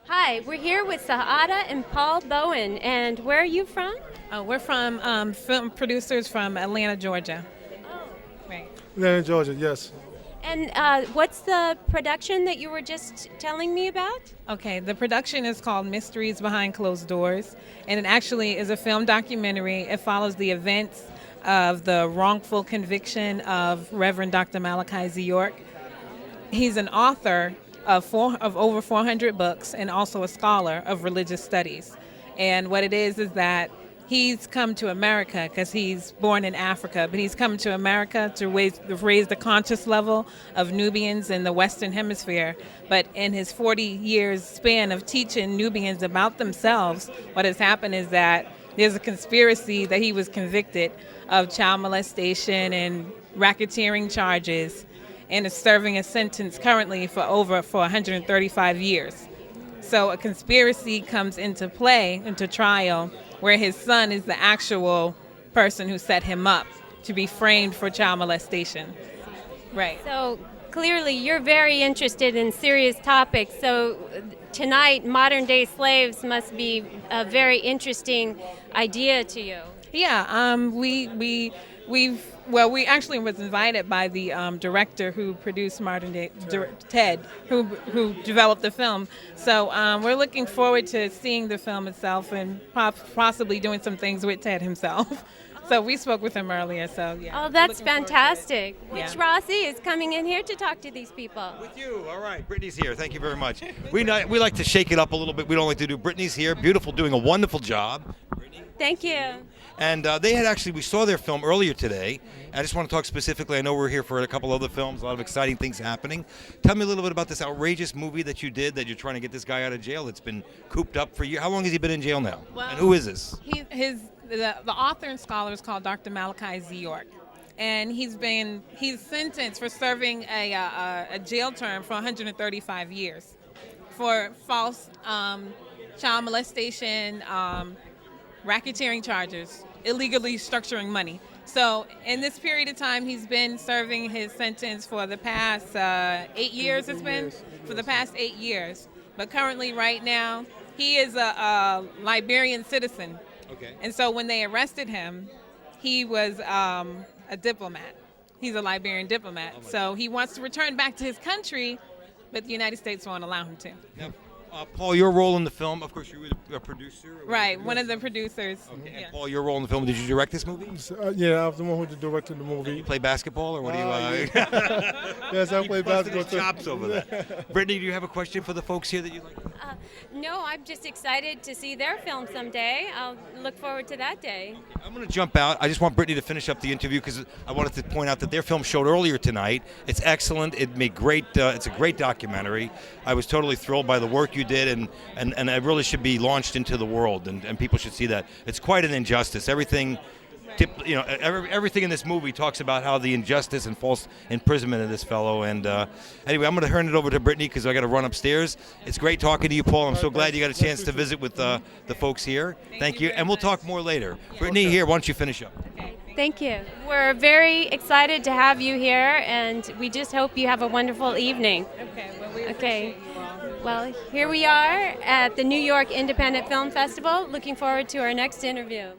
Hi, we're here with Sahada and Paul Bowen. And where are you from? We're from film producers from Atlanta, Georgia. Oh. Right. Yeah, in Georgia, yes. And what's the production that you were just telling me about? Okay, the production is called Mysteries Behind Closed Doors, and it actually is a film documentary. It follows the events of the wrongful conviction of Reverend Dr. Malachi Z. York. He's an author of over 400 books and also a scholar of religious studies. And what it is that he's come to America because he's born in Africa, but he's come to America to raise the conscious level of Nubians in the Western Hemisphere. But in his 40 years span of teaching Nubians about themselves, what has happened is that there's a conspiracy that he was convicted of child molestation and racketeering charges and is serving a sentence currently for 135 years. So a conspiracy comes into play, into trial, where his son is the actual person who set him up to be framed for child molestation. Right. So clearly you're very interested in serious topics. So tonight, modern day slaves must be a very interesting idea to you. Yeah, we actually was invited by the director who produced Modern Day, Ted, who developed the film. So we're looking forward to seeing the film itself and possibly doing some things with Ted himself. So we spoke with him earlier. So yeah. Oh, that's fantastic. Yeah. Which Rossi is coming in here to talk to these people. With you. All right. Brittany's here. Thank you very much. We like to shake it up a little bit. We don't like to do. Brittany's here. Beautiful, doing a wonderful job. Brittany. Thank you. And we saw their film earlier today. I just want to talk specifically. I know we're here for a couple other films, a lot of exciting things happening. Tell me a little bit about this outrageous movie that you did, that you're trying to get this guy out of jail. It's been cooped up for you. How long has he been in jail now? Well, and who is this? The author and scholar is called Dr. Malachi Z. York. And he's sentenced for serving a jail term for 135 years for false child molestation, racketeering charges, illegally structuring money. So in this period of time, he's been serving his sentence for the past 8 years. It's been for the past 8 years. But currently, right now, he is a Liberian citizen. Okay. And so when they arrested him, he was a diplomat. He's a Liberian diplomat. So he wants to return back to his country, but the United States won't allow him to. Now, Paul, your role in the film, of course, you were a producer. Right, one of the producers. Okay. Yeah. And Paul, your role in the film, did you direct this movie? Yeah, I was the one who directed the movie. You play basketball, or what do you? Yes, I play basketball Busted his too. chops over there. Brittany, do you have a question for the folks here that you'd like? No, I'm just excited to see their film someday. I'll look forward to that day. I'm going to jump out. I just want Brittany to finish up the interview because I wanted to point out that their film showed earlier tonight. It's excellent. It made great. It's a great documentary. I was totally thrilled by the work you did, and it really should be launched into the world, and people should see that. It's quite an injustice. Everything in this movie talks about how the injustice and false imprisonment of this fellow. And anyway, I'm going to turn it over to Brittany because I got to run upstairs. It's great talking to you, Paul. I'm so glad you got a chance to visit with the folks here. Thank you, and we'll talk more later. Brittany, here, why don't you finish up? Okay. Thank you. We're very excited to have you here, and we just hope you have a wonderful evening. Okay, well, we Okay. appreciate you all. Well, here we are at the New York Independent Film Festival. Looking forward to our next interview.